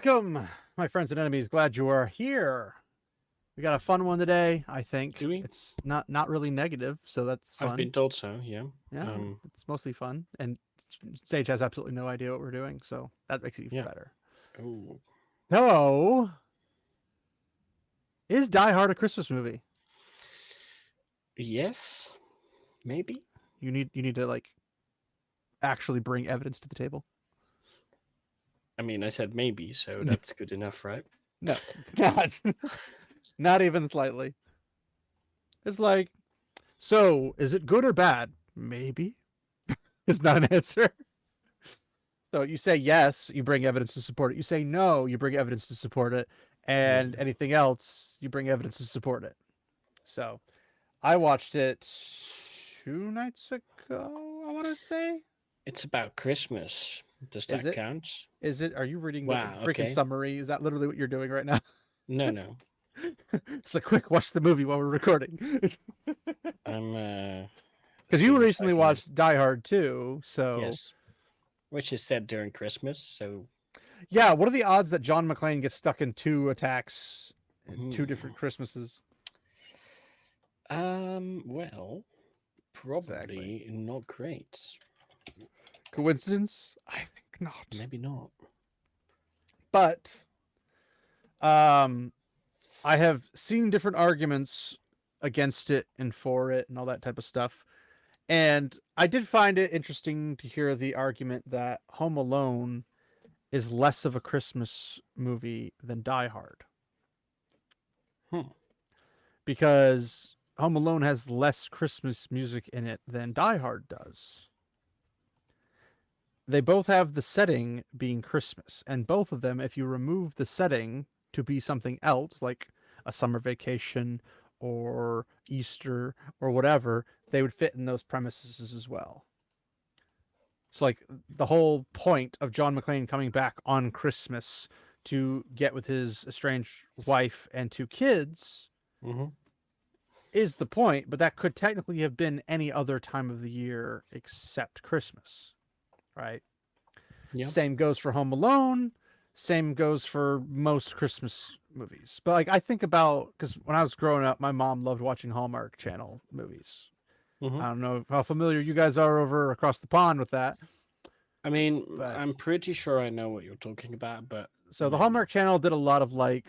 Welcome, my friends and enemies. Glad you are here. We got a fun one today. I think Do we? it's not really negative, so that's I've fun. been told so. Yeah. Yeah, it's mostly fun, and Sage has absolutely no idea what we're doing, so that makes it even Yeah. better. Oh. Hello, is Die Hard a Christmas movie? Yes. Maybe. You need to like actually bring evidence to the table. I mean, I said maybe, so that's good enough, right? No, it's not. Not even slightly. It's like, so is it good or bad? Maybe. It's not an answer. So you say yes, you bring evidence to support it. You say no, you bring evidence to support it. Yeah. And anything else, you bring evidence to support it. So I watched it 2 nights ago, I want to say. It's about Christmas. Does Is that it? count? Is it? Are you reading the Wow. freaking Okay. summary? Is that literally what you're doing right now? No, no. It's like, quick, watch the movie while we're recording. I'm Because you seeing if I recently can. watched Die Hard 2. So, Yes. Which is set during Christmas. So. yeah, what are the odds that John McClane gets stuck in two attacks in two Hmm. different Christmases? Well, Exactly. probably not great. Coincidence? I think not. Maybe not. But um I have seen different arguments against it and for it and all that type of stuff. And I did find it interesting to hear the argument that Home Alone is less of a Christmas movie than Die Hard Hmm. because Home Alone has less Christmas music in it than Die Hard does. They both have the setting being Christmas, and both of them, if you remove the setting to be something else, like a summer vacation or Easter or whatever, they would fit in those premises as well. So, like, the whole point of John McClane coming back on Christmas to get with his estranged wife and 2 kids Mm-hmm. is the point, but that could technically have been any other time of the year except Christmas, right? Yeah. Same goes for Home Alone. Same goes for most Christmas movies. But like I think about because when I was growing up, my mom loved watching Hallmark Channel movies. Mm-hmm. I don't know how familiar you guys are over across the pond with that, I mean, but I'm pretty sure I know what you're talking about, but so the maybe. Hallmark Channel did a lot of like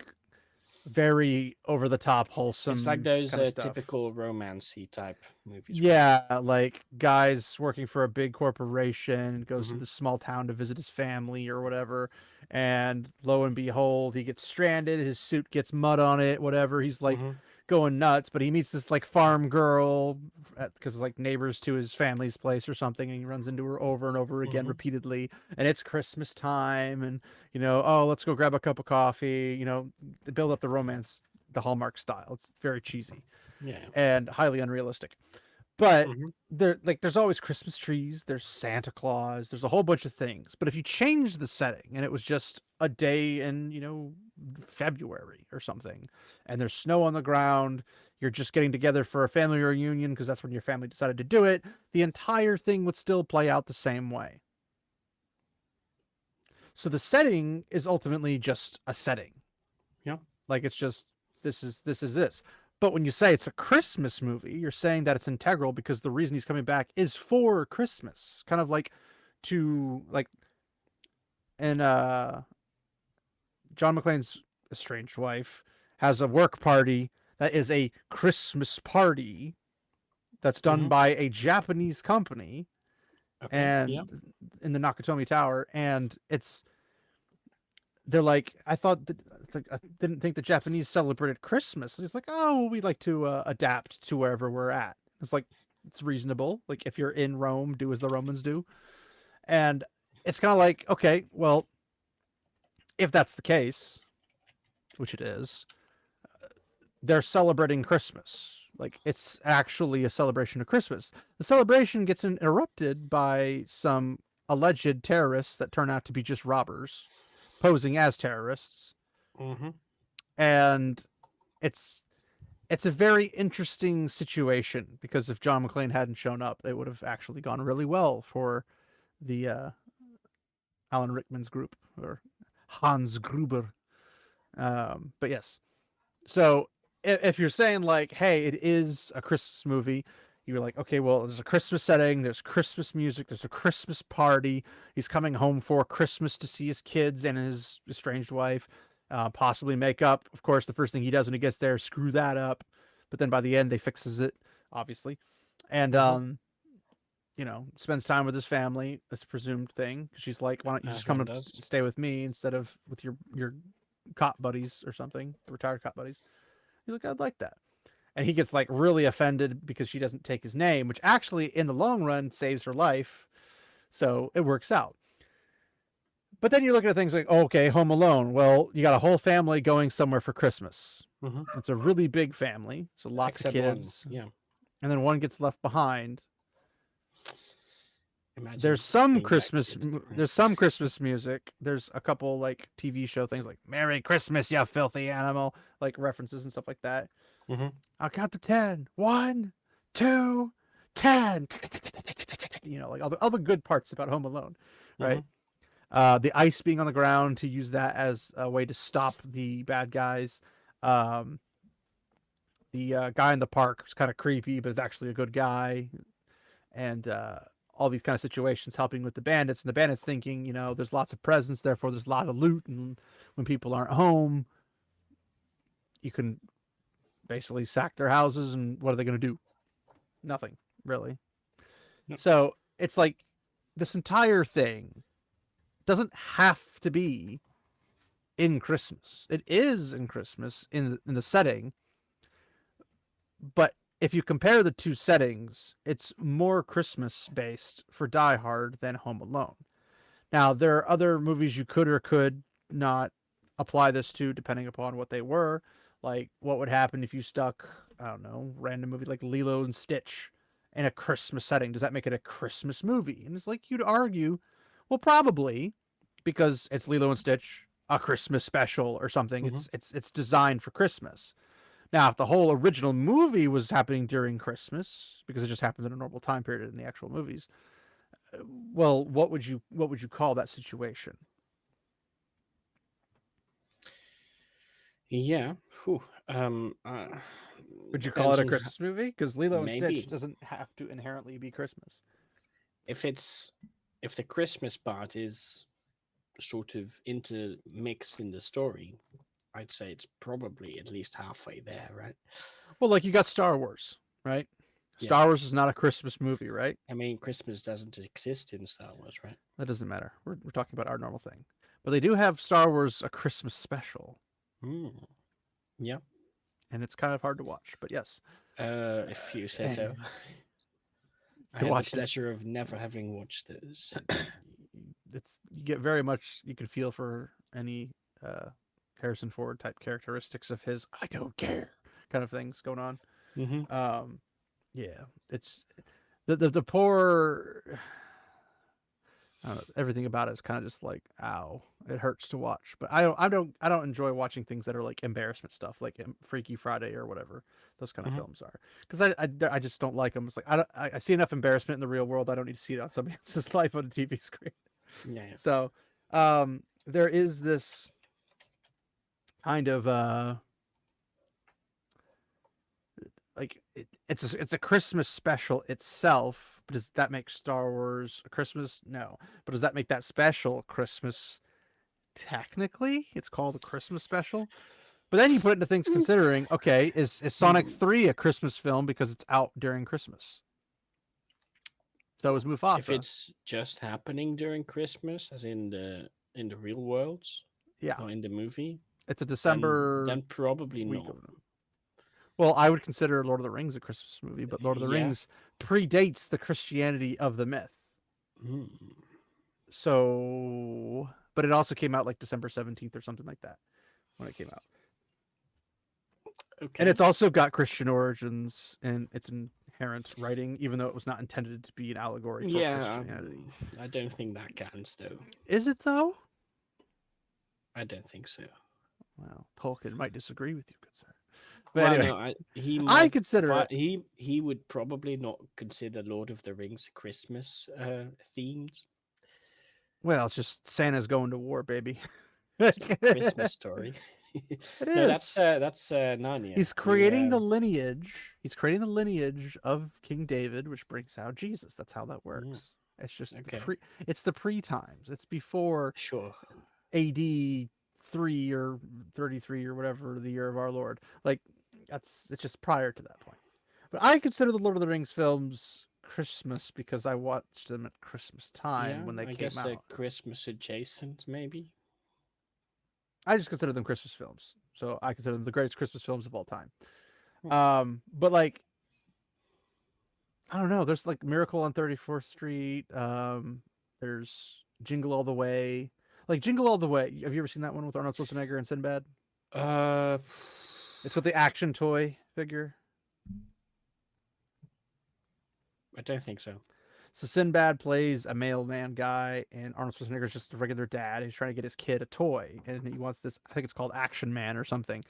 very over the top, It's like wholesome those kind of stuff. typical romancy type movies, right? Yeah, like guys working for a big corporation goes to Mm-hmm. this small town to visit his family or whatever, and lo and behold, he gets stranded. His suit gets mud on it, whatever. He's like Mm-hmm. going nuts, but he meets this like farm girl because like neighbors to his family's place or something, and he runs into her over and over again Mm-hmm. repeatedly. And it's Christmas time, and oh, let's go grab a cup of coffee. To build up the romance, the Hallmark style. It's very cheesy Yeah. and highly unrealistic. But Mm-hmm. there's always Christmas trees, there's Santa Claus, there's a whole bunch of things. But if you change the setting and it was just a day in, February or something, and there's snow on the ground, you're just getting together for a family reunion because that's when your family decided to do it, the entire thing would still play out the same way. So the setting is ultimately just a setting. Yeah. Like it's just this. But when you say it's a Christmas movie, you're saying that it's integral because the reason he's coming back is for Christmas. Kind of like to like and John McClane's estranged wife has a work party that is a Christmas party that's done Mm-hmm. by a Japanese company Okay. Yeah. and in the Nakatomi Tower, and they're like, I didn't think the Japanese celebrated Christmas. And he's like, oh, we like to adapt to wherever we're at. It's like, it's reasonable. Like, if you're in Rome, do as the Romans do. And it's kind of like, okay, well, if that's the case, which it is, they're celebrating Christmas. Like, it's actually a celebration of Christmas. The celebration gets interrupted by some alleged terrorists that turn out to be just robbers posing as terrorists. Mm-hmm. And it's it's a very interesting situation because if John McClane hadn't shown up, it would have actually gone really well for the Alan Rickman's group or Hans Gruber. But yes, so if you're saying like, hey, it is a Christmas movie, you're like, okay, well, there's a Christmas setting, there's Christmas music, there's a Christmas party. He's coming home for Christmas to see his kids and his estranged wife, possibly make up. Of course, the first thing he does when he gets there, is screw that up. But then by the end, they fixes it, obviously, and Mm-hmm. spends time with his family. That's a presumed thing. She's like, why don't you just As come one and does. stay with me instead of with your cop buddies or something, retired cop buddies. He's like, I'd like that. And he gets like really offended because she doesn't take his name, which actually in the long run saves her life. So it works out. But then you look at things like, oh, okay, Home Alone. Well, you got a whole family going somewhere for Christmas. Mm-hmm. It's a really big family, so lots of Except one. kids, Yeah. and then one gets left behind. Imagine being that kid. Right? There's some Christmas music. There's a couple like TV show things like "Merry Christmas, you filthy animal," like references and stuff like that. Mm-hmm. I'll count to 10. 1, 2, 10. Like all the good parts about Home Alone, Mm-hmm. right? The ice being on the ground to use that as a way to stop the bad guys. Um, the guy in the park is kind of creepy, but is actually a good guy, and all these kind of situations helping with the bandits. And the bandits thinking, there's lots of presents, therefore there's a lot of loot, and when people aren't home, you can basically sack their houses, and what are they going to do? Nothing, really. No. So it's like this entire thing doesn't have to be in Christmas. It is in Christmas in the setting, but if you compare the two settings, it's more Christmas based for Die Hard than Home Alone. Now, there are other movies you could or could not apply this to, depending upon what they were. Like, what would happen if you stuck, I don't know, random movie like Lilo and Stitch in a Christmas setting? Does that make it a Christmas movie? And it's like you'd argue, well, probably, because it's Lilo and Stitch, a Christmas special or something. Mm-hmm. It's designed for Christmas. Now, if the whole original movie was happening during Christmas, because it just happens in a normal time period in the actual movies, well, what would you call that situation? Yeah. Whew. Would you call it Depends a on Christmas movie? Because Lilo and Stitch maybe doesn't have to inherently be Christmas. if the Christmas part is sort of intermixed in the story, I'd say it's probably at least halfway there, right? Well, like you got Star Wars, right? Yeah. Star Wars is not a Christmas movie, right? I mean, Christmas doesn't exist in Star Wars, right? That doesn't matter. We're talking about our normal thing. But they do have Star Wars a Christmas special, Mm. Yeah. and it's kind of hard to watch. But yes, If you say so. I you had the watched it. pleasure of never having watched those. It's you get very much you can feel for any Harrison Ford type characteristics of his I don't care kind of things going on. Mm-hmm. Yeah, it's the poor. I don't know, everything about it is kind of just like ow, it hurts to watch. But I don't enjoy watching things that are like embarrassment stuff, like Freaky Friday or whatever those kind of Mm-hmm. films are, because I just don't like them. It's like I see enough embarrassment in the real world. I don't need to see it on somebody else's life on a TV screen. Yeah, yeah. So, there is this kind of like it's a Christmas special itself. But does that make Star Wars a Christmas? No. But does that make that special Christmas? Technically, it's called a Christmas special. But then you put it into things considering. Okay, is Sonic 3 a Christmas film because it's out during Christmas? So is If Mufasa. it's just happening during Christmas, as in the real world, Yeah, or in the movie, it's a then December probably week not. of them. Well, I would consider Lord of the Rings a Christmas movie, but Lord of the Yeah. Rings predates the Christianity of the myth. Hmm. So, but it also came out like December 17th or something like that when it came out. Okay. And it's also got Christian origins in its inherent writing, even though it was not intended to be an allegory for Christianity. I don't think that counts, though. Is it though? I don't think so. Well, Tolkien might disagree with you, good sir. But Well, anyway, no, he I might, consider but it. he would probably not consider Lord of the Rings Christmas themed. Well, it's just Santa's going to war, baby. It's not a Christmas story. It No, is. that's Narnia. He's You creating the lineage. He's creating the lineage of King David, which brings out Jesus. That's how that mm, works. It's just the okay, pre. It's the pre times. It's before sure. A.D. 3 or 33 or whatever the year of our Lord. Like it's just prior to that point. But I consider the Lord of the Rings films Christmas because I watched them at Christmas time Yeah, when they I came guess they're out. Christmas adjacent, maybe. I just consider them Christmas films. So I consider them the greatest Christmas films of all time. Hmm. But like I don't know. There's like Miracle on 34th Street. There's Jingle All the Way. Like Jingle All the Way. Have you ever seen that one with Arnold Schwarzenegger and Sinbad? Uh, It's with the action toy figure. I don't think so. So Sinbad plays a mailman guy, and Arnold Schwarzenegger is just a regular dad. He's trying to get his kid a toy, and he wants this. I think it's called Action Man or something,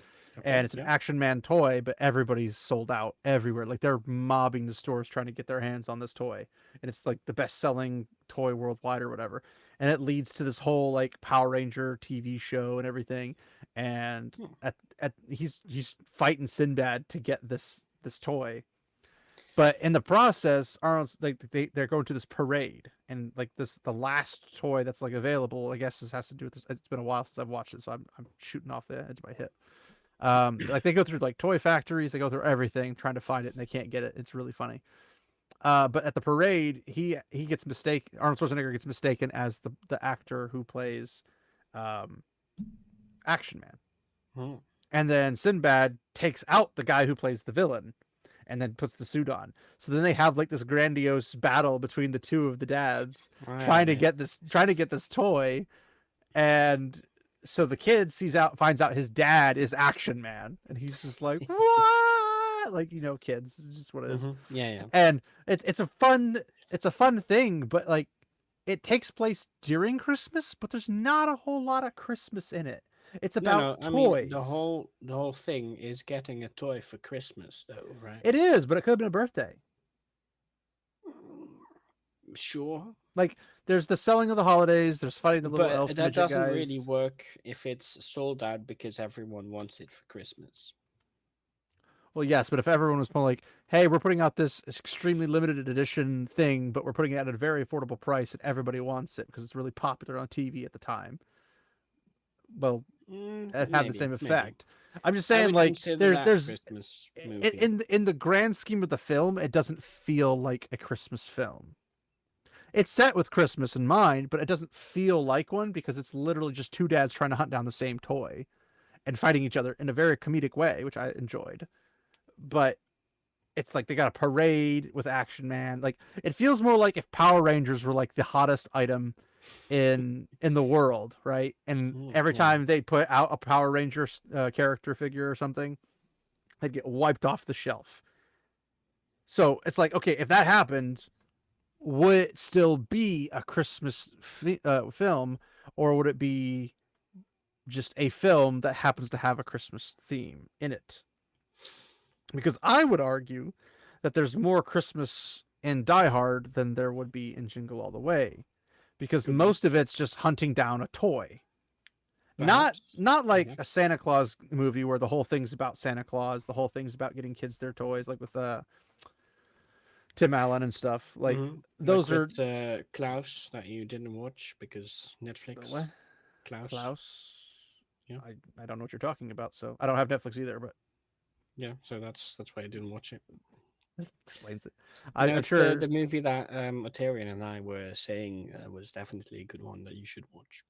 and Okay, it's an yeah. Action Man toy, but everybody's sold out everywhere. Like they're mobbing the stores trying to get their hands on this toy, and it's like the best-selling toy worldwide or whatever. And it leads to this whole like Power Ranger TV show and everything. And Hmm. at he's fighting Sinbad to get this toy, but in the process, Arnold's like they're going to this parade, and like the last toy that's like available, I guess this has to do with this. It's been a while since I've watched it, so I'm shooting off the edge of my hip. Like they go through like toy factories, they go through everything trying to find it, and they can't get it. It's really funny. But at the parade, he gets mistaken. Arnold Schwarzenegger gets mistaken as the actor who plays um, Action Man, Hmm. and then Sinbad takes out the guy who plays the villain and then puts the suit on. So then they have like this grandiose battle between the two of the dads Right, right. trying to get this toy. And so the kid finds out his dad is Action Man, and he's just like, what? Like, kids, it's just what it is. Yeah, yeah. And it's a fun thing, but like it takes place during Christmas, but there's not a whole lot of Christmas in it. It's No, about no. I mean, toys. the whole thing is getting a toy for Christmas, though, right? It is, but it could have been a birthday. Sure, Like there's the selling of the holidays, there's fighting the little but elf that midget doesn't really guys. work if it's sold out because everyone wants it for Christmas. Well, yes, but if everyone was pulling like, hey, we're putting out this extremely limited edition thing, but we're putting it at a very affordable price and everybody wants it because it's really popular on TV at the time, well, it had the Maybe, same maybe. effect. I'm just I saying, would like, consider that there's Christmas movie. in the grand scheme of the film, it doesn't feel like a Christmas film. It's set with Christmas in mind, but it doesn't feel like one because it's literally just two dads trying to hunt down the same toy and fighting each other in a very comedic way, which I enjoyed. But it's like they got a parade with Action Man. Like it feels more like if Power Rangers were like the hottest item in the world, right? And every Yeah. time they put out a Power Ranger character figure or something, they'd get wiped off the shelf. So it's like, okay, if that happened, would it still be a Christmas film, or would it be just a film that happens to have a Christmas theme in it? Because I would argue that there's more Christmas in Die Hard than there would be in Jingle All the Way, because Could be. most of it's just hunting down a toy. Not Perhaps. not like a Perhaps. Santa Claus movie where the whole thing's about Santa Claus, the whole thing's about getting kids their toys, like with Tim Allen and stuff. Like Like those are with Klaus that you didn't watch because the Netflix. what? Klaus. Klaus. Yeah. I don't know what you're talking about, so I don't have Netflix either, but Yeah. So that's why I didn't watch it. it explains it. No, I'm it's sure. the movie that Otarian and I were saying was definitely a good one that you should watch.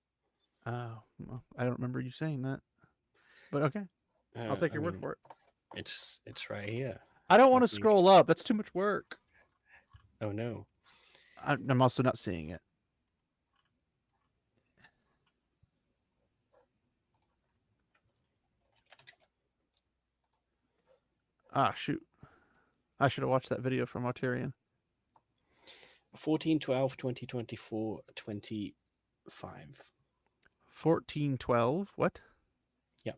Oh, well, I don't remember you saying that, but okay, I'll take I your word mean, for it. it's right here. I don't want I to think. scroll up. That's too much work. Oh no. I'm also not seeing it. Ah, shoot. I should have watched that video from Altarian. 14/12/2024/25. 1412. What? Yeah.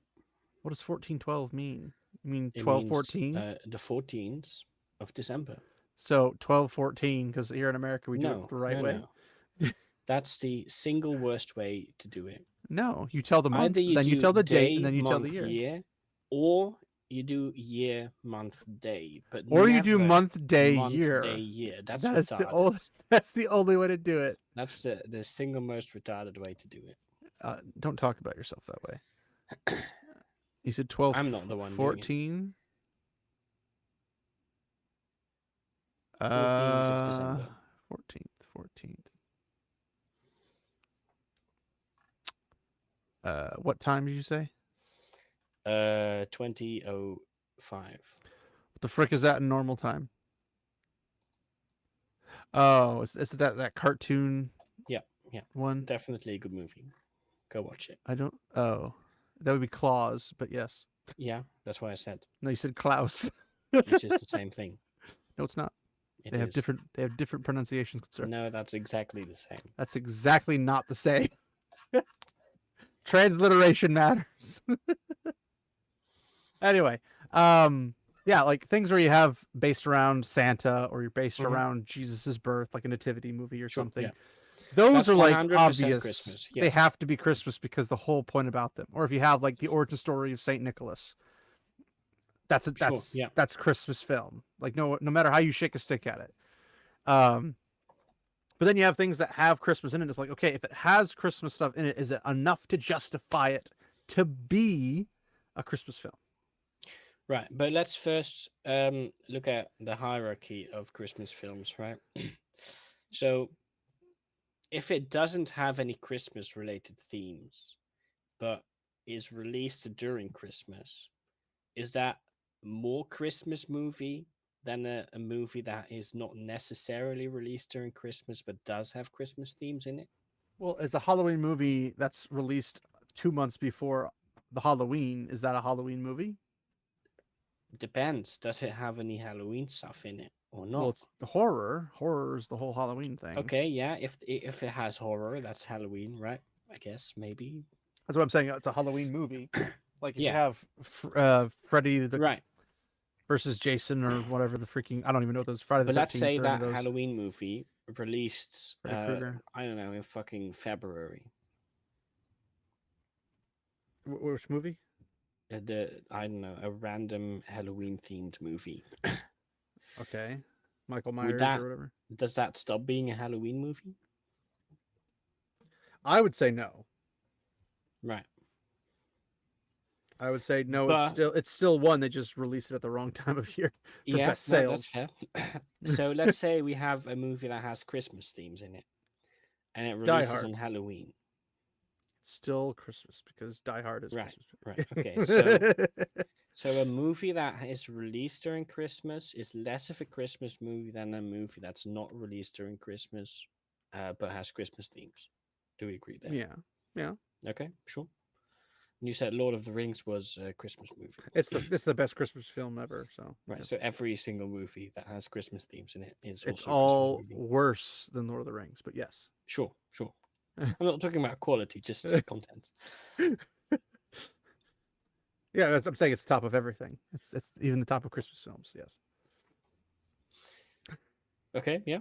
What does 1412 mean? You mean It means 1214? the 14th of December. So 1214, because here in America we do it No, the right no, way. no. That's the single worst way to do it. No, you tell the month, Either you then you do tell the date, day, and then you tell the month, year. year, or you do year, month, day, but Or you do never month, day, month, day, year. year. That's That's the retarded. that's the only way to do it. That's the single most retarded way to do it. Don't talk about yourself that way. You said 12, I'm not the one doing it. 14. 14th of December. 14th. What time did you say? 20:05. What the frick is that in normal time? Oh, it's that cartoon Yeah. one? Definitely a good movie. Go watch it. I don't. Oh, that would be Claus, but yes. Yeah, that's why I said, No, you said Klaus. which is the same thing. No, it's not. It They have is. different pronunciations, sir. No, that's exactly the same. That's exactly not the same. Transliteration matters. Anyway, yeah, like things where you have based around Santa or you're based Mhm. around Jesus's birth, like a nativity movie or Sure, something. yeah. Those That's are like 100% obvious. Christmas, They yes. have to be Christmas because the whole point about them. Or if you have like the origin story of Saint Nicholas, that's Sure, yeah. that's Christmas film. Like no matter how you shake a stick at it. But then you have things that have Christmas in it. It's like, okay, if it has Christmas stuff in it, is it enough to justify it to be a Christmas film? Right, but let's first look at the hierarchy of Christmas films, right? So, if it doesn't have any Christmas related themes, but is released during Christmas, is that more Christmas movie than a movie that is not necessarily released during Christmas but does have Christmas themes in it? Well, as a Halloween movie that's released 2 months before the Halloween, is that a Halloween movie? Depends. Does it have any Halloween stuff in it or Well, not? it's the horror. Horror is the whole Halloween thing. Okay, yeah. If it has horror, that's Halloween, right? I guess maybe. That's what I'm saying. It's a Halloween movie. Like if you Yeah, have Freddy right. versus Jason or whatever the freaking I don't even know what those Friday the But let's 13th say or any of that those Halloween movie released, Freddy Krueger. I don't know, in fucking February. Which movie? I don't know, a random Halloween themed movie. Okay, Michael Would Myers that or whatever. does that stop being a Halloween movie? I would say no. Right. I would say no. But It's still one. They just released it at the wrong time of year for yeah, best no, that's sales. fair. So let's say we have a movie that has Christmas themes in it, and it Die releases Hard. on Halloween. Still Christmas because Die Hard is Right, Christmas. right. Okay, so a movie that is released during Christmas is less of a Christmas movie than a movie that's not released during Christmas, but has Christmas themes. Do we agree there? Yeah. Okay, sure. And you said Lord of the Rings was a Christmas movie. It's the best Christmas film ever. So Right, yes. so every single movie that has Christmas themes in it is It's also a Christmas all movie. worse than Lord of the Rings, but yes. Sure. I'm not talking about quality, just content. Yeah, I'm saying it's the top of everything. It's even the top of Christmas films. Yes. Okay, yeah.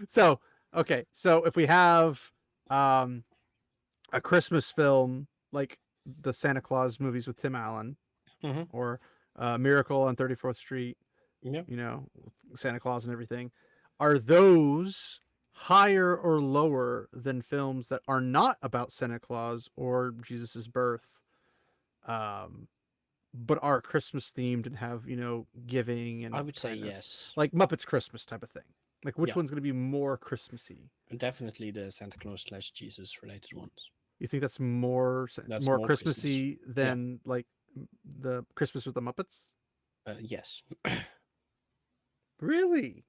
So if we have a Christmas film like the Santa Claus movies with Tim Allen, Mhm. or Miracle on 34th Street, Yep. Santa Claus and everything, are those higher or lower than films that are not about Santa Claus or Jesus's birth, but are Christmas themed and have giving and I would say kindness? yes. Like Muppets Christmas type of thing? Like which Yeah. one's going to be more Christmassy? Definitely the Santa Claus / Jesus related ones. You think that's more That's more more Christmas. Christmassy than like the Christmas with the Muppets? Yes. Really?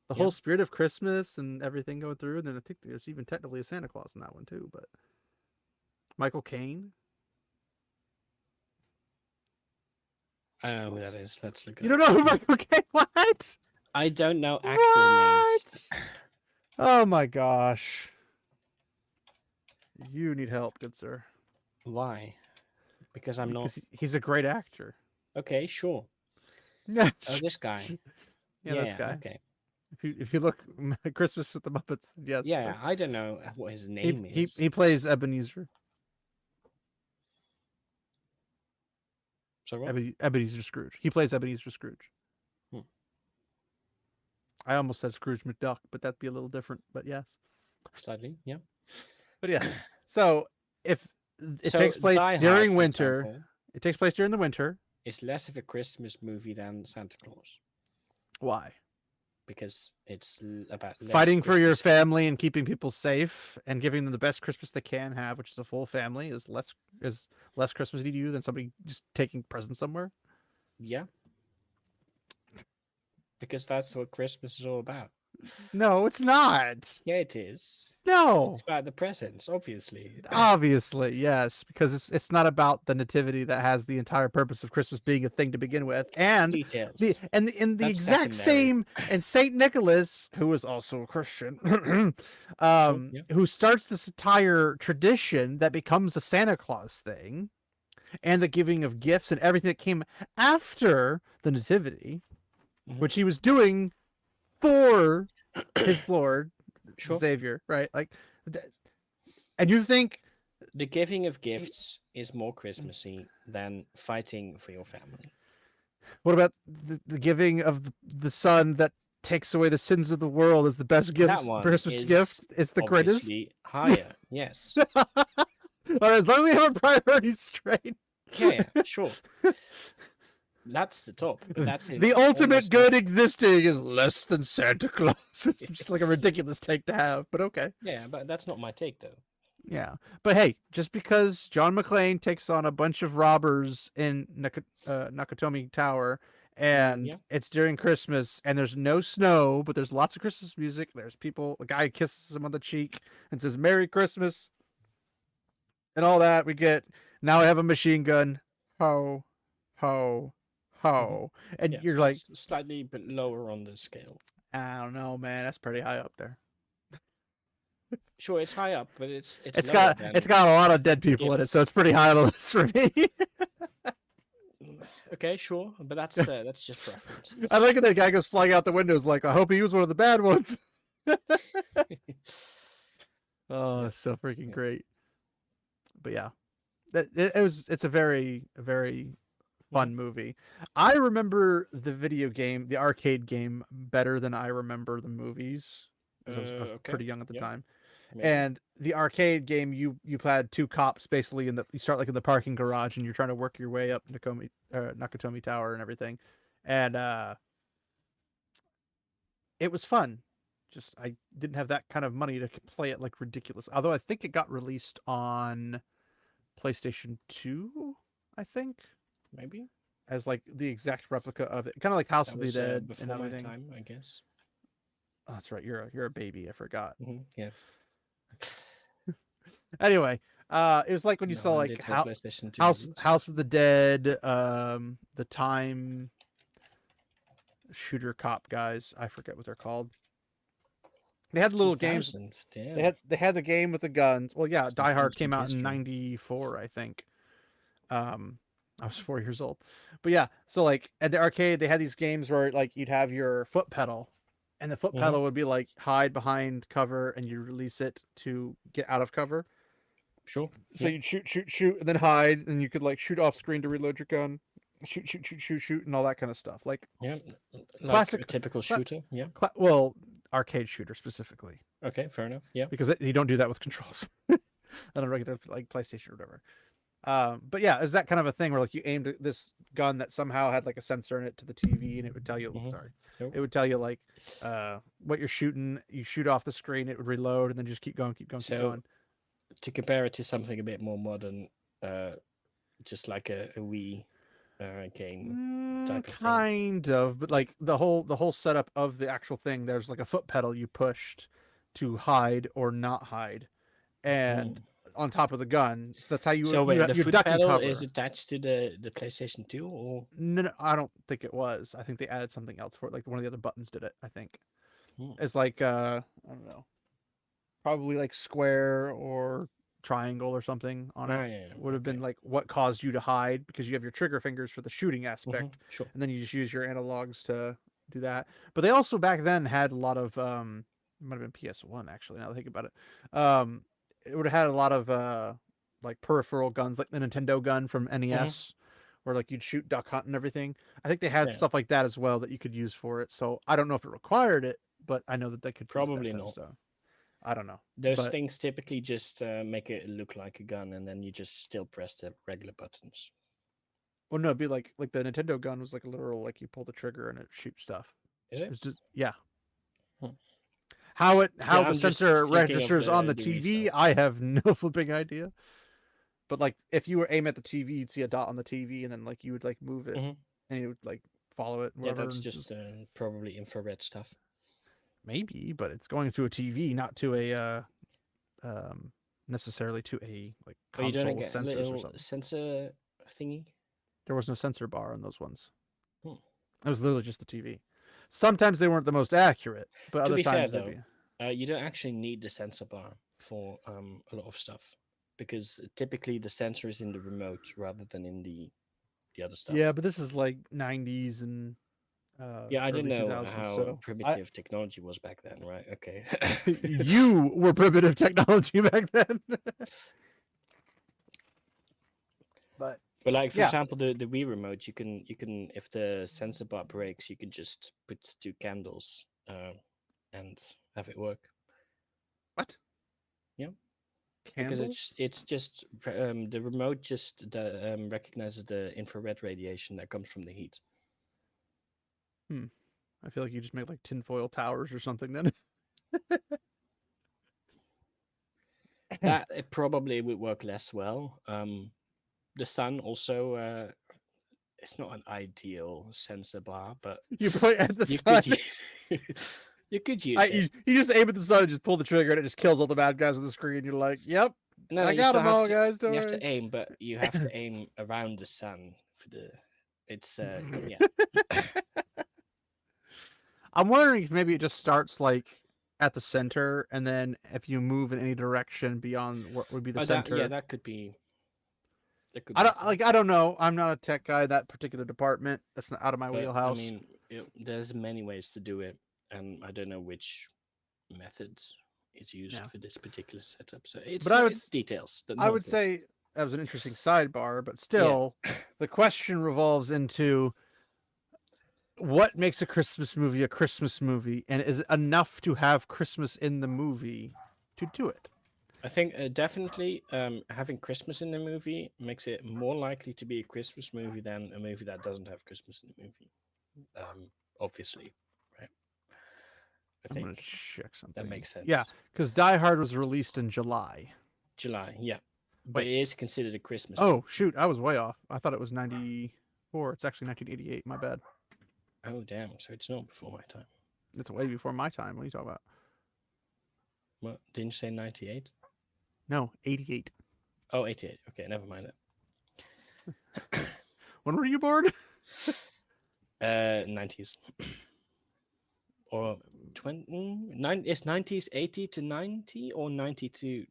The Yeah. whole spirit of Christmas and everything going through, and then I think there's even technically a Santa Claus in that one too. But Michael Caine, I don't know who that is. Let's look. you don't know who Michael Caine? What? I don't know actor What? names. Oh my gosh! You need help, good sir. Why? Because I'm not. Because he's a great actor. Okay, sure. Yeah, Oh, this guy. this guy. Okay. If you look Christmas with the Muppets, yes, Yeah, I don't know what his he name he is. he plays Ebenezer. So what? Ebenezer Scrooge. He plays Ebenezer Scrooge. Hmm. I almost said Scrooge McDuck, but that'd be a little different. But yes. Slightly, yeah. But yes. So if it So takes place Die Hard, during for winter, example, it takes place during the winter. is less of a Christmas movie than Santa Claus Why? because it's about less Fighting for your Christmassy. family and keeping people safe and giving them the best Christmas they can have, which is a full family, is less Christmassy to you than somebody just taking presents somewhere. Yeah, because that's what Christmas is all about. No, it's not. Yeah, it is. It's No. about the presents, obviously. Obviously, yes, because it's not about the nativity that has the entire purpose of Christmas being a thing to begin with, and Details. in the That's exact secondary. same, and Saint Nicholas, who is also a Christian, Sure. Yeah. who starts this entire tradition that becomes a Santa Claus thing, and the giving of gifts and everything that came after the nativity, Hmm. which he was doing for his Lord, Sure. Savior, right? Like, and you think. The giving of gifts is more Christmassy than fighting for your family. What about the giving of the son that takes away the sins of the world as the best That gift, one Christmas gift? is It's the greatest. obviously higher. Yes. Or as long as we have a priority straight. Yeah, yeah, sure. That's the top, but that's in The ultimate almost good every. existing is less than Santa Claus. It's just like a ridiculous take to have, but okay. Yeah, but that's not my take though. Yeah. But hey, just because John McClane takes on a bunch of robbers in Nakatomi Tower and Yeah. it's during Christmas and there's no snow, but there's lots of Christmas music. There's people, a guy kisses him on the cheek and says, "Merry Christmas," and all that. We get, now I have a machine gun. Ho, ho, Hmm. ho. And Yeah, you're like, it's slightly bit lower on the scale. I don't know, man. That's pretty high up there. Sure, it's high up, but it's It's lower got it's than got a lot of dead people in it, so gifts. it's pretty high on the list for me. Okay, sure, but that's just references. I like it. That guy goes flying out the windows. Like, I hope he was one of the bad ones. Oh, Yeah, it's so freaking yeah. great. But yeah, it's a very Mhm. fun movie. I remember the video game, the arcade game, better than I remember the movies because I was Okay. pretty young at the Yeah, time. maybe. And the arcade game, you had two cops basically you start like in the parking garage and you're trying to work your way up Nakatomi Tower and everything, and it was fun. Just I didn't have that kind of money to play it like ridiculous. Although I think it got released on PlayStation 2, I think, Maybe. as like the exact replica of it. Kind of like House That of the was Dead and before my everything. time, I guess. Oh, that's right. You're a baby. I forgot. Yeah. Anyway, it was like when you No, saw I like did have PlayStation 2 at House least. House of the Dead, the Time shooter cop guys. I forget what they're called. They had little games. 2000. They Damn. had the game with the guns. Well, yeah, Some Die Hard ancient came out in history. '94, I think. I was 4 years old, but yeah. So like at the arcade, they had these games where like you'd have your foot pedal, and the foot Hmm. pedal would be like hide behind cover, and you release it to get out of cover. Sure. So Yeah. you'd shoot, and then hide, and you could like shoot off screen to reload your gun, shoot, and all that kind of stuff. Like Yeah. Like a classic, typical cla- shooter. Yeah. well, arcade shooter specifically, Okay, fair enough. Yeah. because you don't do that with controls on a regular like PlayStation or whatever. But yeah, is that kind of a thing where like you aimed at this gun that somehow had like a sensor in it to the TV, and it would tell you, Hmm. sorry, Nope. it would tell you like what you're shooting. You shoot off the screen, it would reload, and then just keep going, keep going, keep So going. to compare it to something a bit more modern, just like a Wii game type of thing. Kind of, but like the whole setup of the actual thing, there's like a foot pedal you pushed to hide or not hide, and Mm. on top of the gun, so that's how So wait, the you foot duck and pedal is cover. attached to the PlayStation 2 or No, no, I don't think it was. I think they added something else for it. Like one of the other buttons did it. I think Hmm. it's like I don't know, probably like square or triangle or something on it. Ah, yeah, Would have been okay. like what caused you to hide because you have your trigger fingers for the shooting aspect, Sure. and then you just use your analogs to do that. But they also back then had a lot of it might have been PS1 actually. Now that I think about it, it would have had a lot of like peripheral guns, like the Nintendo gun from Hmm. NES, where like you'd shoot duck hunt and everything. I think they had Yeah, stuff like that as well that you could use for it. So I don't know if it required it, but I know that they could use that probably type of not. stuff. I don't know, Those but things typically just make it look like a gun, and then you just still press the regular buttons. well, no, it'd be like the Nintendo gun was like a literal like you pull the trigger and it shoots stuff. Is it? It's just yeah. Hmm. How Yeah, the I'm just sensor thinking of registers on the the Wii TV, stuff. I have no flipping idea. But like if you were aim at the TV, you'd see a dot on the TV, and then like you would like move it, Hmm. and you would like follow it, Yeah, whatever. that's And just just probably infrared stuff. maybe, but it's going to a TV, not to a um necessarily to a like Oh, you don't console with get a sensors or little something. sensor thingy? There was no sensor bar on those ones. Hmm. It was literally just the TV. Sometimes they weren't the most accurate, but To other be fair, times they'd though, be. you don't actually need the sensor bar for a lot of stuff because typically the sensor is in the remote rather than in the other Yeah, stuff. but this is like 90s and Yeah, I didn't early know 2000s, how so I primitive technology was back then, right? Okay. you were primitive technology back then. But But like for yeah, example, the Wii remote, you can if the sensor bar breaks, you can just put two candles and have it work. what Yeah, because candles? it's just the remote just recognizes the infrared radiation that comes from the heat. Hmm. I feel like you just make like tinfoil towers or something. Then That it probably would work less well. The sun also it's not an ideal sensor bar, but you point at the you sun. could use you could I use it. you just aim at the sun, and just pull the trigger, and it just kills all the bad guys on the screen. You're like, yep, No, no, I you got still them have all, to guys. Don't you have worry. to aim, but you have to aim around the sun for the. It's yeah. I'm wondering if maybe it just starts like at the center, and then if you move in any direction beyond what would be the Oh, that yeah, center. that could be I a don't thing. like. I don't know. I'm not a tech guy. That particular department. That's not out of my But I wheelhouse. mean, there's many ways to do it, and I don't know which methods is used Yeah, for this particular setup. So but it's details that I not would important. say that was an interesting sidebar. But Yeah, still, the question revolves into what makes a Christmas movie, and is it enough to have Christmas in the movie to do it? I think definitely having Christmas in the movie makes it more likely to be a Christmas movie than a movie that doesn't have Christmas in the movie. Obviously, right? I I'm gonna think check that something. makes Yeah, sense. because Die Hard was released in July. July, yeah, but Wait. it is considered a Christmas Oh movie. shoot, I was way off. I thought it was 94. It's actually 1988. My bad. Oh damn! So it's not before my time. It's way before my time. What are you talking about? What didn't you say 98? No, 88. Oh, 88. Okay, never mind When were you born? that. 90s or 9 is 90s 80 to 90 or 90 to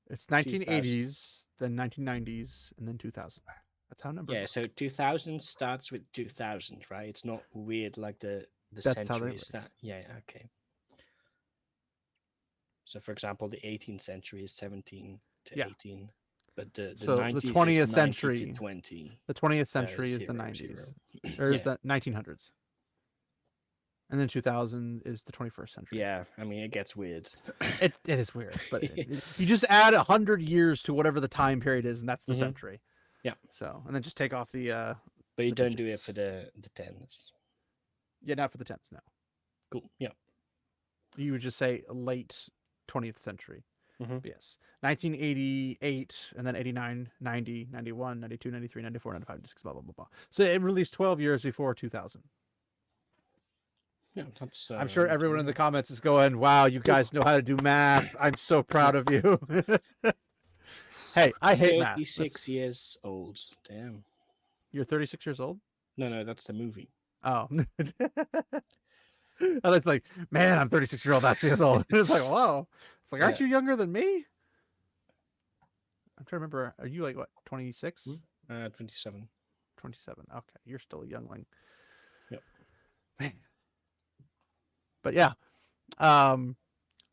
It's 2000? 1980s, then 1990s, and then 2000. That's how numbers Yeah, so work. 2000 starts with 2000, right? It's not weird like the That's how they centuries work. that yeah, okay. So for example, the 18th century is 17 to Yeah. 18, but the So 90s is 90 to the 20th 20 century is the 0 90s, 0. or is Yeah. the 1900s, and then 2000 is the 21st century. Yeah, I mean it gets weird. It is weird, but you just add 100 years to whatever the time period is, and that's the Hmm. century. Yeah, So, and then just take off but you the don't do it digits. for the tens. Yeah, not for the tenths. No, Cool. Yeah. you would just say late 20th century. Hmm. But yes, 1988, and then 89, 90, 91, 92, 93, 94, 95, 96, blah blah blah blah. So it released 12 years before 2000. Yeah, that's I'm sure not too everyone in the bad. comments is going, "Wow, you guys know how to do math. I'm so proud of you." Hey, I hate math. 36 years old. Damn. You're 36 years old? No, no, that's the movie. Oh. I was like, man, I'm 36-year-old. That's years old. It's like, wow. It's like, Yeah. aren't you younger than me? I'm trying to remember. Are you like what, 26? 27. 27. Okay, you're still a youngling. Yep. Man. But yeah, um,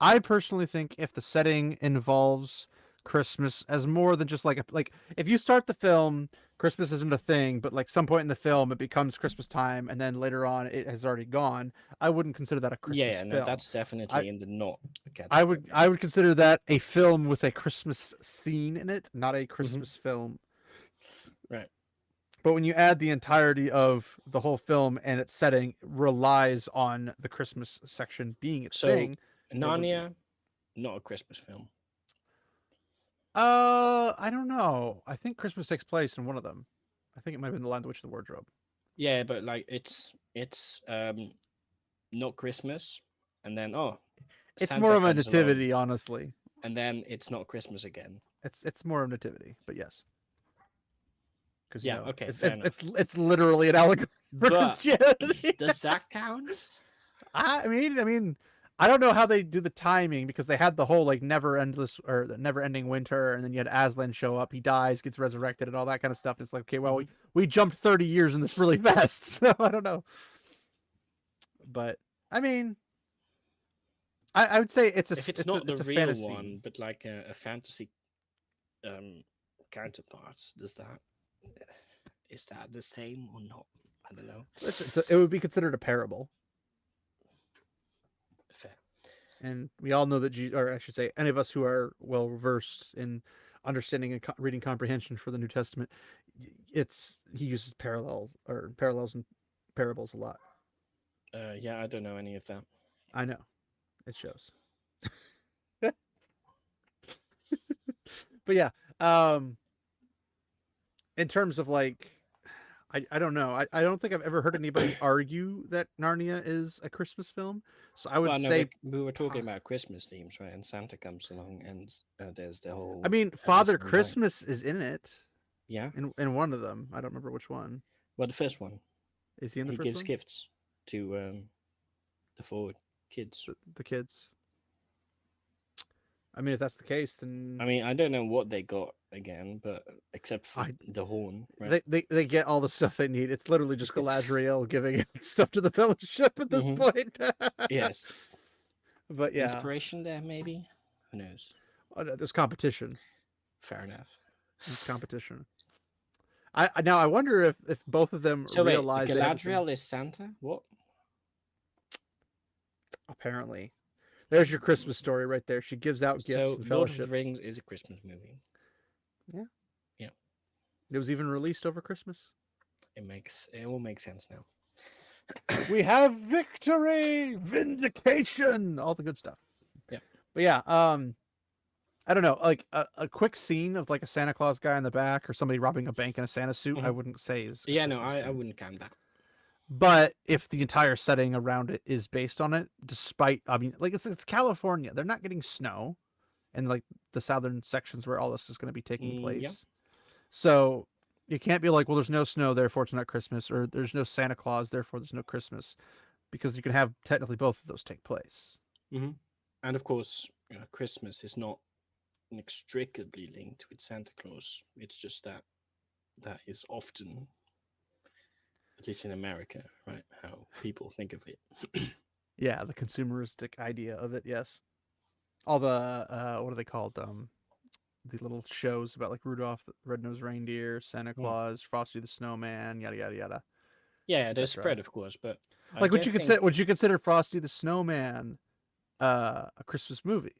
I personally think if the setting involves Christmas as more than just like if you start the film, Christmas isn't a thing, but like some point in the film it becomes Christmas time, and then later on it has already gone. I wouldn't consider that a Yeah, Christmas yeah, no, film. that's I definitely in the not I category. would I would consider that a film with a Christmas scene in it, not a Hmm. Christmas film. Right. But when you add the entirety of the whole film and its setting relies on the Christmas section being its So thing, it would be. Narnia, not a Christmas film. I don't know. I think Christmas takes place in one of them. I think it might have been the Lion, the Witch, and the Wardrobe. Yeah, but like it's not Christmas, and then It's more Santa of a comes along, nativity, honestly. and then it's not Christmas again. It's more of a nativity, but yes, because Yeah, okay, it's fair it's enough. it's it's literally an allegory for But Christianity. does that count? I mean, I don't know how they do the timing because they had the whole like never endless or the never ending winter, and then you had Aslan show up, he dies, gets resurrected, and all that kind of stuff. It's like, okay, well, Hmm. we jumped 30 years in this really fast, so I don't know. But I mean, I would say it's a If it's it's a not the it's a real fantasy. one, but like a fantasy um, counterpart, is that the same or not? I don't know. It would be considered a parable, Fair. and we all know that or I should say, any of us who are well versed in understanding and reading comprehension for the New Testament, he uses parallels and parables a lot. Yeah, I don't know any of that. I know it shows, but yeah, um, in terms of like I don't know. I don't think I've ever heard anybody argue that Narnia is a Christmas film. So I would Well, no, say, we were talking about Christmas themes, right? And Santa comes along, and there's the I whole mean, Father Aslan dying. Christmas is in it. Yeah. In one of them. I don't remember which one. Well, the first one, Is he in the he first gives one? gifts to the four kids. The kids. I mean, if that's the case, I then mean, I don't know what they got again, but except for I the horn, right? they get all the stuff they need. It's literally just Galadriel giving stuff to the Fellowship at this Hmm. point. Yes. But yeah, Inspiration there, maybe. Who knows? there's competition. Fair enough. There's competition. Now I wonder if both of them So wait, realize they have the same. Galadriel is Santa? What? Apparently, there's your Christmas story right there. She gives out gifts So and Lord of the fellowship. Rings is a Christmas movie. Yeah, Yeah, it was even released over Christmas. it will make sense now. We have victory, vindication, all the good stuff. Yeah. But yeah, I don't know, like a quick scene of like a Santa Claus guy in the back or somebody robbing a bank in a Santa suit, I Mhm. wouldn't say is a Yeah, no, Christmas I thing. wouldn't count that. But if the entire setting around it is based on it, despite I mean, like it's California, they're not getting snow in like the southern sections where all this is going to be taking Yeah. place. So you can't be like, well, there's no snow, therefore it's not Christmas, or there's no Santa Claus, therefore there's no Christmas, because you can have technically both of those take place. Hmm. And of course, Christmas is not inextricably linked with Santa Claus. It's just that is often, at least in America, right, how people think of it. Yeah, the consumeristic idea of it, yes. All the what are they called? The little shows about like Rudolph the Red-Nosed Reindeer, Santa Mm. Claus, Frosty the Snowman, yada yada yada, Yeah, they're etc. spread, of course, but I Like, don't think. would you consider Frosty the Snowman a Christmas movie?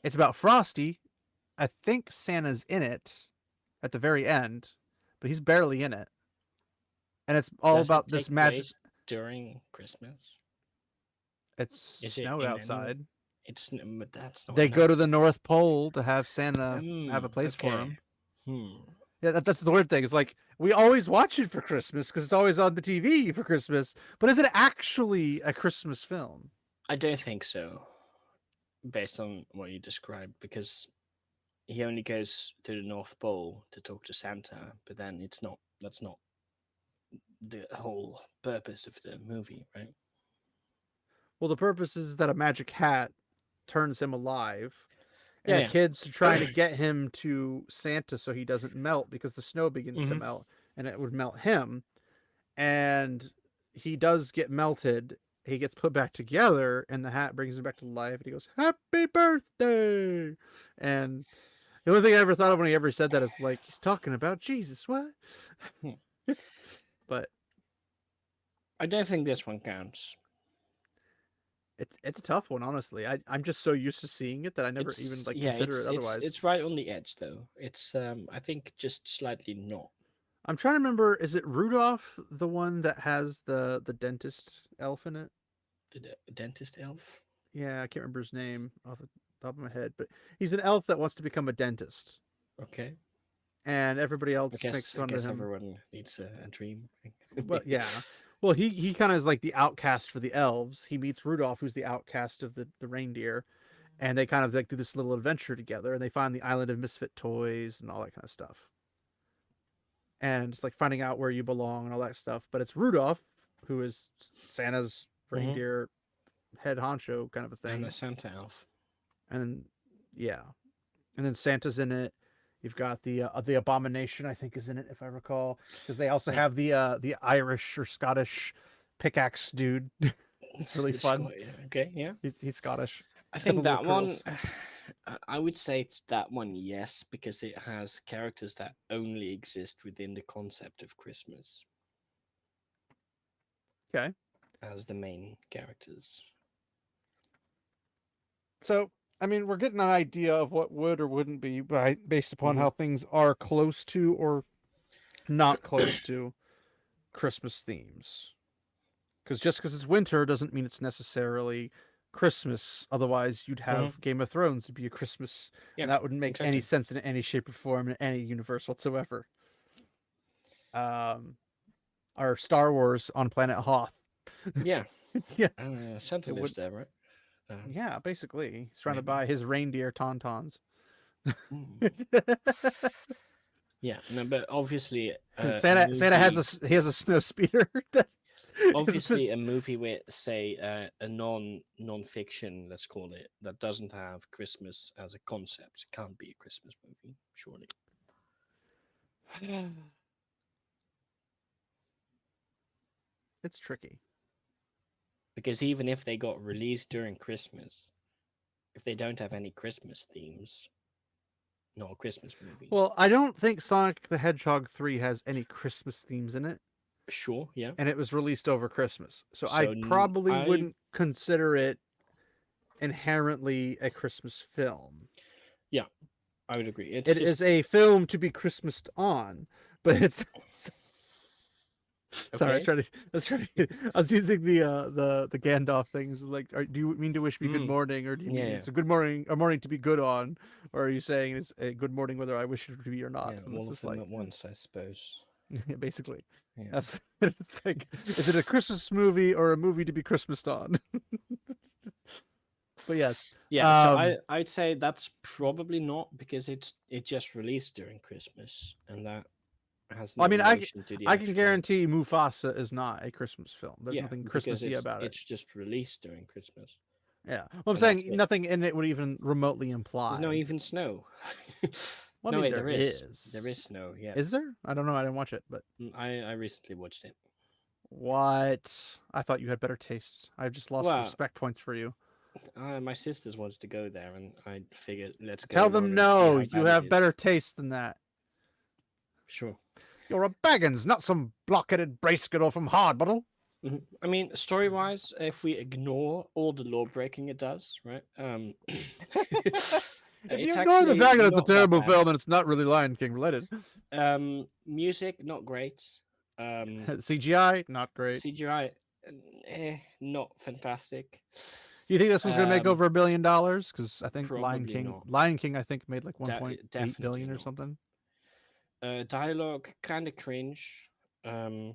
It's about Frosty. I think Santa's in it at the very end, but he's barely in it. And it's all Does it about this take magic. place during Christmas? It's Is it snowed in any? outside. But that's not They go enough. to the North Pole to have Santa have a place for Okay. him. Hmm. Yeah, that's the weird thing. It's like we always watch it for Christmas because it's always on the TV for Christmas. But is it actually a Christmas film? I don't think so, based on what you described, because he only goes to the North Pole to talk to Santa, but then it's not. That's not the whole purpose of the movie, right? Well, the purpose is that a magic hat turns him alive, and the Yeah, kids are trying to get him to Santa so he doesn't melt because the snow begins to yeah. melt, and it would melt him. And he does get melted, he gets put back together, and the hat brings him back to life, and he goes, "Happy birthday!" And the only thing I ever thought of when he ever said that is like he's talking about Jesus. What? Hmm. But I don't think this one counts. it's a tough one, honestly. I'm just so used to seeing it that I never even like consider it otherwise. it's right on the edge though. It's I think just slightly not. I'm trying to remember. Is it Rudolph, the one that has the dentist elf in it? The dentist elf. Yeah, I can't remember his name off the top of my head, but he's an elf that wants to become a dentist, Okay. and everybody else makes I fun of guess him. everyone needs a dream. Well, yeah. Well, he kind of is like the outcast for the elves. He meets Rudolph, who's the outcast of the reindeer, and they kind of like do this little adventure together, and they find the island of misfit toys and all that kind of stuff. And it's like finding out where you belong and all that stuff. But it's Rudolph, who is Santa's Mhm. reindeer head honcho kind of a And thing. a Santa elf. And yeah, and then Santa's in it. You've got the abomination, I think, is in it if I recall, because they also Yeah. have the Irish or Scottish pickaxe dude. It's really fun. Okay, yeah. He's Scottish. I He's got the think little that one, curls. I would say it's that one, yes, because it has characters that only exist within the concept of Christmas Okay, as the main characters. so I mean, we're getting an idea of what would or wouldn't be based upon Hmm. how things are close to or not close to Christmas themes. Because just because it's winter doesn't mean it's necessarily Christmas. Otherwise, you'd Hmm. have Game of Thrones to be a Christmas, Yeah, and that wouldn't make any exactly. sense in any shape or form in any universe whatsoever. Um, or Star Wars on planet Hoth. Yeah, Yeah, Santa it lives would. there, right? Yeah, basically, surrounded Maybe. by his reindeer tauntauns. Mm. Yeah, no, but obviously a Santa has movie, he has a snow speeder. That is, obviously a movie with, say, a non-fiction, let's call it, that doesn't have Christmas as a concept can't be a Christmas movie, surely. it's tricky. Because even if they got released during Christmas, if they don't have any Christmas themes, not a Christmas movie. Well, I don't think Sonic the Hedgehog 3 has any Christmas themes in it, Sure, yeah. and it was released over Christmas. So I So probably I wouldn't consider it inherently a Christmas film. yeah, I would agree. It's It is just a film to be Christmased on, but it's sorry, okay. I was using the Gandalf things. Like, do you mean to wish me good Mm, morning, or do you yeah, mean yeah, it's a good morning, a morning to be good on, or are you saying it's a good morning whether I wish it to be or not? yeah. And it's All of just them like, at once, I suppose. yeah, basically, Yeah, that's it's like, is it a Christmas movie or a movie to be Christmased on? But yes, yeah. So I'd say that's probably not because it just released during Christmas, and that has I no mean, relation to the I can actual. guarantee Mufasa is not a Christmas film. There's Yeah, nothing because Christmassy about it. it's just released during Christmas, Yeah, well, I'm and that's saying it. nothing in it would even remotely There's no imply. even snow. Well, I No, mean, wait, there there is. There is. is snow. Yeah. Is there? I don't know. I didn't watch it, but I recently watched it. what? I thought you had better taste. I've just lost Well, respect points for you. my sisters wanted to go there, and I figured let's go Tell in them order and see no. how You bad it have better is. taste than that. Sure. You're a Baggins, not some blockheaded bracegirdle from Hardbottle. I mean, story wise, if we ignore all the law breaking it does, right? If you It's ignore the actually fact that it's a not that terrible bad. film and it's not really Lion King related, Music, not great. CGI, not great. CGI, not fantastic. Do you think this one's gonna make Um, over $1 billion? Because I think Probably not. Lion King, I think made like 1.8 Definitely billion or not. something. Dialogue kind of cringe. Um, I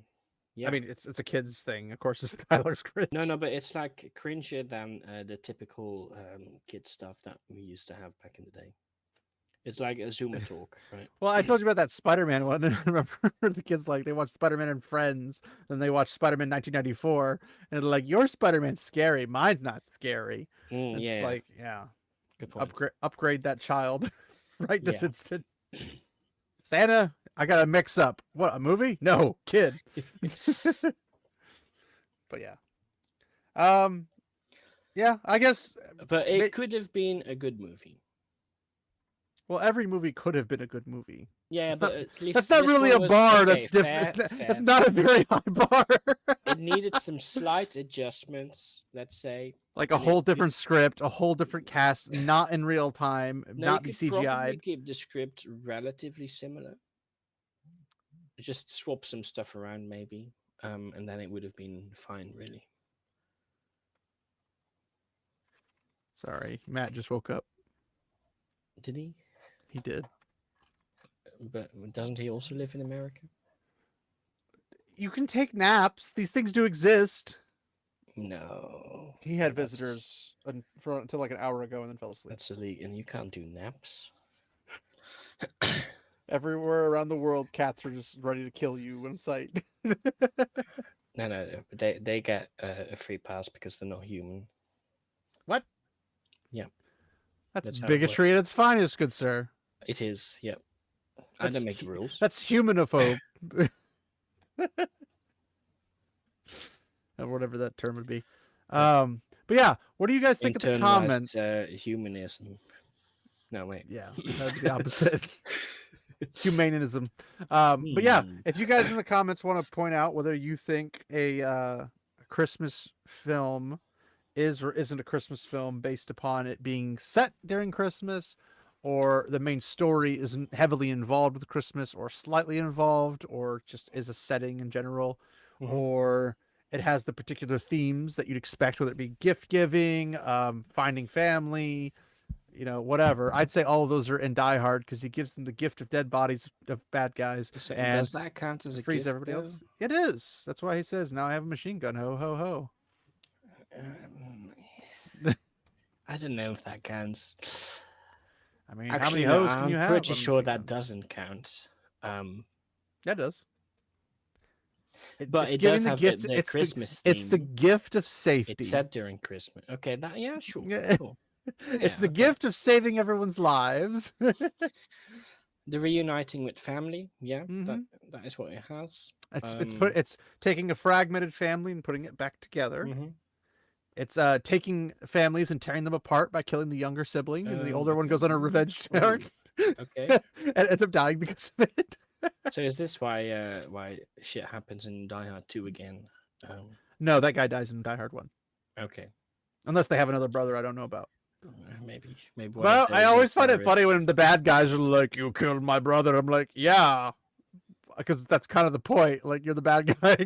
yeah. mean, it's a kids thing. Of course, this dialogue's No, cringe. no, but it's like cringier than the typical kid stuff that we used to have back in the day. It's like a Zoomer talk, right? Well, I told you about that Spider-Man one. And I remember the kids like they watch Spider-Man and Friends, then they watch Spider-Man 1994, and they're like, "Your Spider-Man's scary. Mine's not scary." Yeah, It's yeah. like, yeah, Good point. upgrade that child right this Yeah. instant. Santa, I got a mix up. What, a movie? No, kid. But yeah. Um, yeah, I guess. But ma- it could have been a good movie. Well, every movie could have been a good movie. Yeah, That's but not. at That's least not this really one a was bar. okay. That's different. Fair, That's fair. not a very high bar. It needed some slight adjustments, let's say, Like a and it whole could. different script, a whole different cast, not in real time, No, you not be could probably CGI'd. keep the script relatively similar. Just swap some stuff around, maybe, and then it would have been fine, really. Sorry, Matt just woke up. Did he? He did. But doesn't he also live in America? You can take naps. These things do exist. No, He had that's visitors until like an hour ago and then fell asleep. that's illegal, and you can't do naps. Everywhere around the world, cats are just ready to kill you in sight. No, no, no. But they get a free pass because they're not human. What? Yeah, That's that's how it bigotry at works. its finest, good sir. It is. Yep. I That's don't make the rules. that's humanophobe, or whatever that term would be. Yeah. But yeah, what do you guys think of the Internalized comments? humanism. No, wait. Yeah, that would be the opposite. Humanism. But yeah, Hmm. if you guys in the comments want to point out whether you think a Christmas film is or isn't a Christmas film based upon it being set during Christmas, or the main story isn't heavily involved with Christmas, or slightly involved, or just is a setting in general, Mhm. or it has the particular themes that you'd expect, whether it be gift giving, finding family, whatever. I'd say all of those are in Die Hard because he gives them the gift of dead bodies of bad guys So and does that count as a frees gift, everybody though? else. It is. That's why he says, "Now I have a machine gun." Ho ho ho. Um, I don't know if that counts. I mean, how many Actually, no, hoes can I'm you have pretty on a sure machine that gun? doesn't count. Um, That does. but It's it does giving the have gift. the Christmas It's the theme. gift of It's safety. set during Christmas. Okay, that yeah, sure, cool. It's Yeah, the okay. gift of saving everyone's lives. The reuniting with family, yeah, that hmm that is what it has. it's taking a fragmented family and putting it back together. Mhm. It's taking families and tearing them apart by killing the younger sibling, and then the older one Okay. goes on a revenge arc Ooh, okay. and ends up dying because of it. So is this why shit happens in Die Hard 2 again? Um, No, that guy dies in Die Hard 1. okay. Unless they have another brother I don't know about. Maybe one of But I those always find it funny terrorists. when the bad guys are like, "You killed my brother." I'm like, "Yeah," because that's kind of the point. Like, you're the bad guy.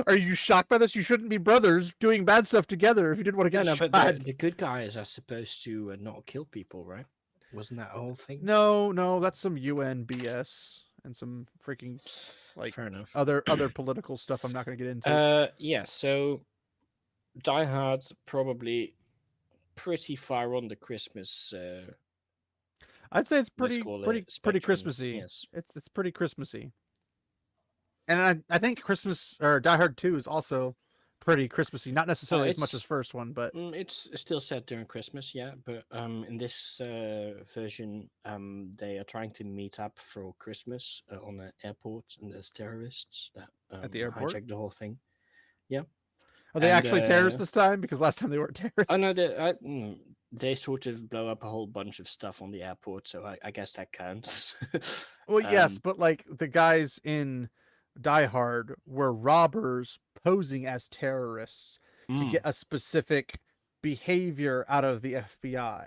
Are you shocked by this? You shouldn't be brothers doing bad stuff together if you didn't want to No, get no, but shot. the good guys are supposed to not kill people, right? Wasn't that a whole thing? No, that's some UN BS and some freaking like Fair enough. other political stuff I'm not going to get into. Yeah. So Die Hard's probably pretty far on the Christmas. I'd say it's Let's pretty call pretty it pretty spectrum. Christmassy. Yes. It's pretty Christmassy. And I think Christmas or Die Hard 2 is also pretty Christmassy, not necessarily as much as It's first one, but it's still set during Christmas, yeah. But in this version, they are trying to meet up for Christmas on an airport, and there's terrorists that at the airport. hijack the whole thing. Yeah, Are they and actually terrorists this time? Because last time they weren't oh no, terrorists. they sort of blow up a whole bunch of stuff on the airport, so I guess that counts. Well, yes, um, but like the guys in Die Hard were robbers posing as terrorists to mm, get a specific behavior out of the FBI,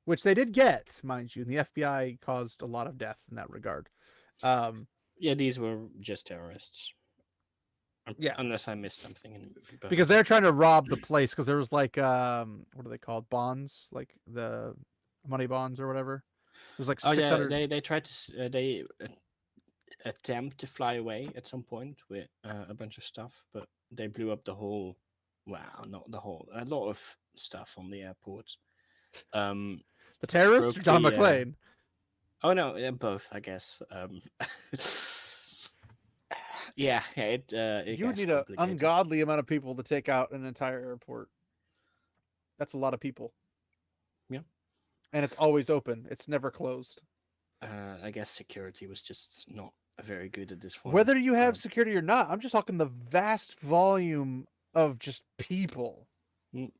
which they did get, mind you. And the FBI caused a lot of death in that regard. Um, yeah, these were just terrorists, yeah, unless I missed something in the movie. But because they're trying to rob the place because there was like what are they called, bonds, like the money bonds or whatever. There's like oh yeah, 600. they tried to they attempt to fly away at some point with a bunch of stuff, but they blew up the whole. Wow, not the whole. A lot of stuff on the airport. Um, The terrorist or broke John the. McClane? Oh no, yeah, both, I guess. Yeah, it You would gets need an complicated. ungodly amount of people to take out an entire airport. That's a lot of people. Yeah. And it's always open. It's never closed. I guess security was just not very good at this one. Whether you have security or not, I'm just talking the vast volume of just people.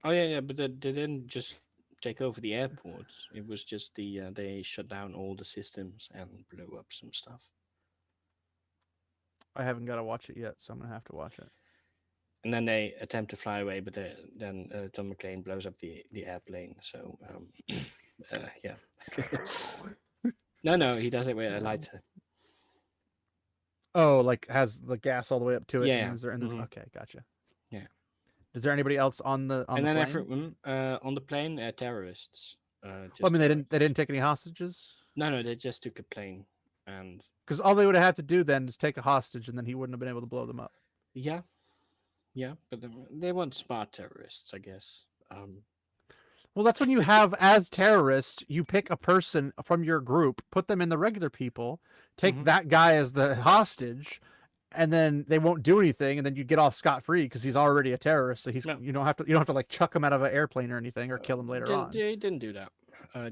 Oh yeah, yeah, but they didn't just take over the airports. It was just they shut down all the systems and blew up some stuff. I haven't got to watch it yet, so I'm gonna have to watch it. And then they attempt to fly away, but then Tom McClane blows up the airplane. So yeah. No, he does it with a lighter. Oh, like has the gas all the way up to it, Yeah, and yeah. is there? And Hmm. okay, gotcha. Yeah. Is there anybody else on the And then plane? on the plane, terrorists. Well, I Just mean, terrorists. they didn't take any hostages No, they just took a plane, and because all they would have had to do then is take a hostage, and then he wouldn't have been able to blow them up. yeah, yeah. But they weren't smart terrorists, I guess. Well, that's when you have as terrorists, you pick a person from your group, put them in the regular people, take Mhm. that guy as the hostage, and then they won't do anything, and then you get off scot free because he's already a terrorist. So No, you don't have to like chuck him out of an airplane or anything or kill him later on. they didn't do that.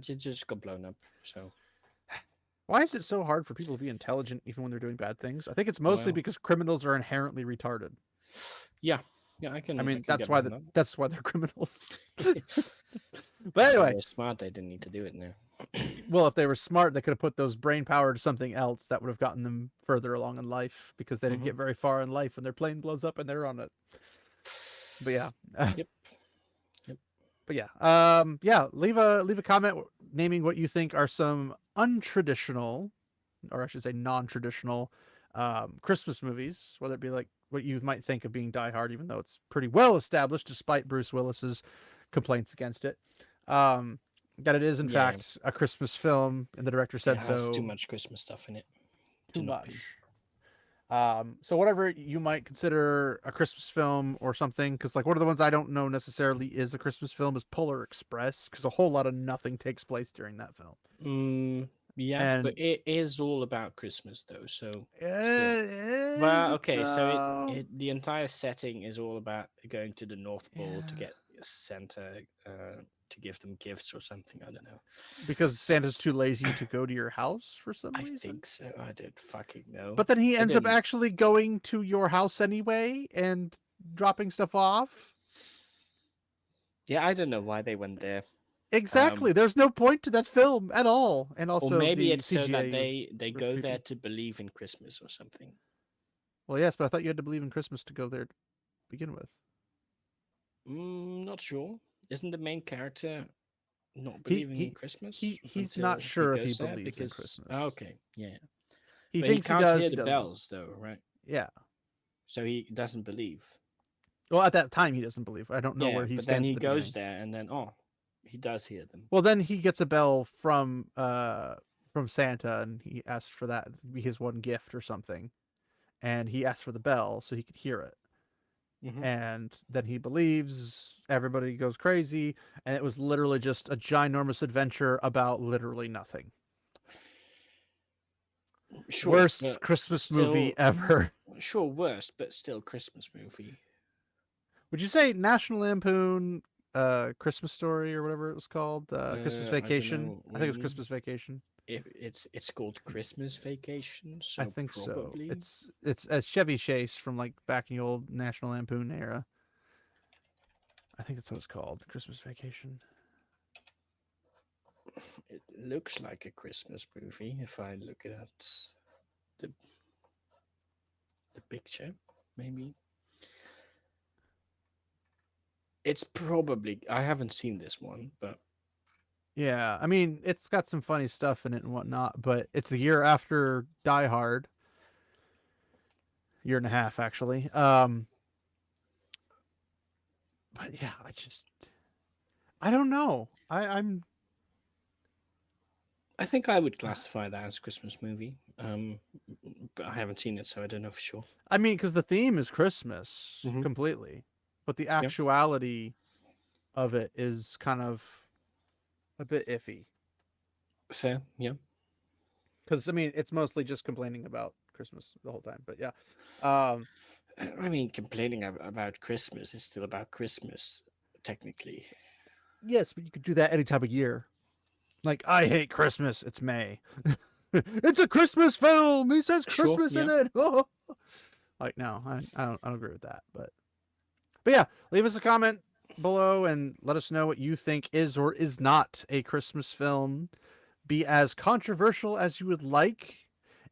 Just got blown up. So Why is it so hard for people to be intelligent even when they're doing bad things? I think it's mostly well, because criminals are inherently retarded. yeah, yeah. I mean, I can get behind that. that's why they're criminals. But If they anyway, were smart, they didn't need to do it now. well, if they were smart, they could have put those brain power to something else that would have gotten them further along in life because they didn't Mhm. get very far in life when their plane blows up and they're on it. But yeah. Yep. Yep. But yeah. Yeah, leave a comment naming what you think are some untraditional, or I should say non-traditional Christmas movies, whether it be like what you might think of being Die Hard, even though it's pretty well established despite Bruce Willis's complaints against it. That it is in Yeah, fact a Christmas film, and the director it said has too so. much Christmas stuff in it Too to not be. much. So whatever you might consider a Christmas film or something, because like one of the ones I don't know necessarily is a Christmas film is Polar Express, because a whole lot of nothing takes place during that film. Yeah, but And it is all about Christmas though. So still, is well, it okay. So though? the entire setting is all about going to the North Pole to Yeah. get Santa to give them gifts or something. I don't know. Because Santa's too lazy to go to your house for some I reason. think so. I don't fucking know. But then he They ends up didn't. actually going to your house anyway and dropping stuff off. Yeah, I don't know why they went there. Exactly. There's no point to that film at all. And Or also maybe the it's so that CGI was they really go there creepy. to believe in Christmas or something. Well, yes, but I thought you had to believe in Christmas to go there to begin with. Not sure. Isn't the main character not He believing in he Christmas he's not until he sure if he goes there? believes in Because Christmas. okay, yeah, He but he thinks he can't does, hear he the doesn't. bells though, right? Yeah. So he doesn't believe. Well, at that time he doesn't believe. I don't know Yeah, where he but then stands he at the goes beginning. there and then he does hear them. Well, then he gets a bell from Santa, and he asks for that to be his one gift or something. And he asks for the bell so he could hear it. Hmm. And then he believes, everybody goes crazy, and it was literally just a ginormous adventure about literally nothing. Sure, Worst but Christmas movie still, ever. sure, worst, but still Christmas movie. Would you say National Lampoon Christmas Story or whatever it was called? Christmas I don't Vacation? know. I think it was Maybe Christmas Vacation. it's called Christmas Vacation, I so think so. probably. It's a Chevy Chase from like back in the old National Lampoon era. I think that's what it's called. Christmas Vacation. It looks like a Christmas movie if I look at the the picture. Maybe it's probably. I haven't seen this one, but Yeah, I mean, it's got some funny stuff in it and whatnot, but it's the year after Die Hard, year and a half actually. But yeah, I don't know. I think I would classify that as Christmas movie. But I haven't seen it, so I don't know for sure. I mean, because the theme is Christmas Hmm. completely, but the Yep. actuality of it is kind of a bit iffy. Fair. Yeah. Because I mean, it's mostly just complaining about Christmas the whole time. But yeah, um, I mean, complaining about Christmas is still about Christmas, technically. yes, but you could do that any time of year. Like, I hate Christmas. It's May. It's a Christmas film. He says Sure. Christmas Yeah. in it. Like, no, I don't agree with that. But But yeah, leave us a comment below and let us know what you think is or is not a Christmas film. Be as controversial as you would like,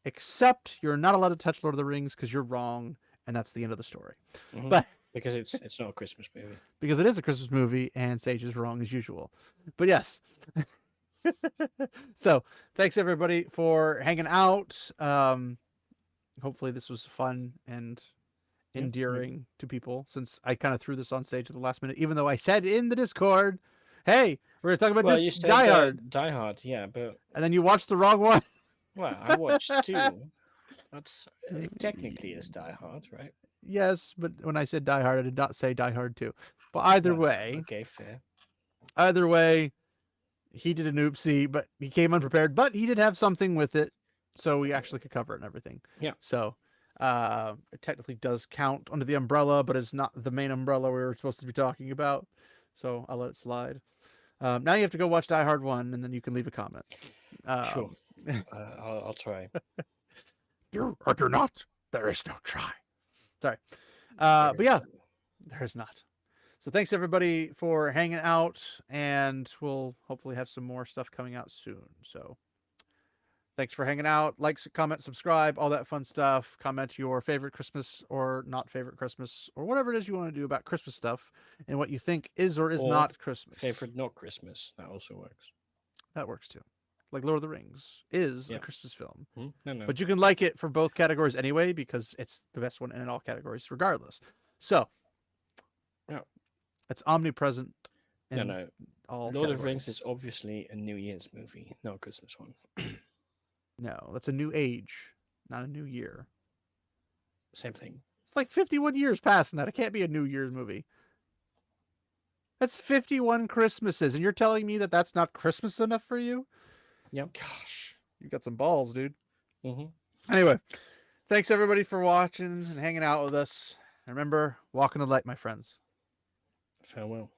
except you're not allowed to touch Lord of the Rings because you're wrong, and that's the end of the story. Hmm. But Because it's not a Christmas movie. because it is a Christmas movie and Sage is wrong as usual. But yes. So thanks everybody for hanging out. Hopefully this was fun and Yeah. endearing to people, since I kind of threw this on stage at the last minute, even though I said in the Discord, hey, we're gonna talk about Well, this you said Die Hard, Die Hard, yeah, but and then you watched the wrong one. well, I watched two. That's technically is Die Hard, right? Yes, but when I said Die Hard, I did not say Die Hard 2. But either Well, way, okay, fair. he did an oopsie, but he came unprepared. But he did have something with it, so we actually could cover it and everything. Yeah. So it technically does count under the umbrella, but it's not the main umbrella we were supposed to be talking about. So I'll let it slide. Now you have to go watch Die Hard 1, and then you can leave a comment. Sure. I'll try. Do or do not. There is no try. Sorry. There But is yeah, none. there is not. So thanks everybody for hanging out, and we'll hopefully have some more stuff coming out soon. So thanks for hanging out. Like, comment, subscribe, all that fun stuff. Comment your favorite Christmas or not favorite Christmas, or whatever it is you want to do about Christmas stuff, and what you think is or is Or not Christmas. favorite not Christmas. That also works. That works too. Like Lord of the Rings is Yeah. a Christmas film. No. But you can like it for both categories anyway, because it's the best one in all categories regardless. So Yeah. it's omnipresent in No. all Lord of categories. Rings is obviously a New Year's movie, not a Christmas one. No, that's a new age, not a new year. Same thing. It's like 51 years passing that. It can't be a New Year's movie. That's 51 Christmases, and you're telling me that that's not Christmas enough for you? Yep. Gosh, you got some balls, dude. Mm-hmm. Anyway, thanks everybody for watching and hanging out with us. And remember, walk in the light, my friends. Farewell.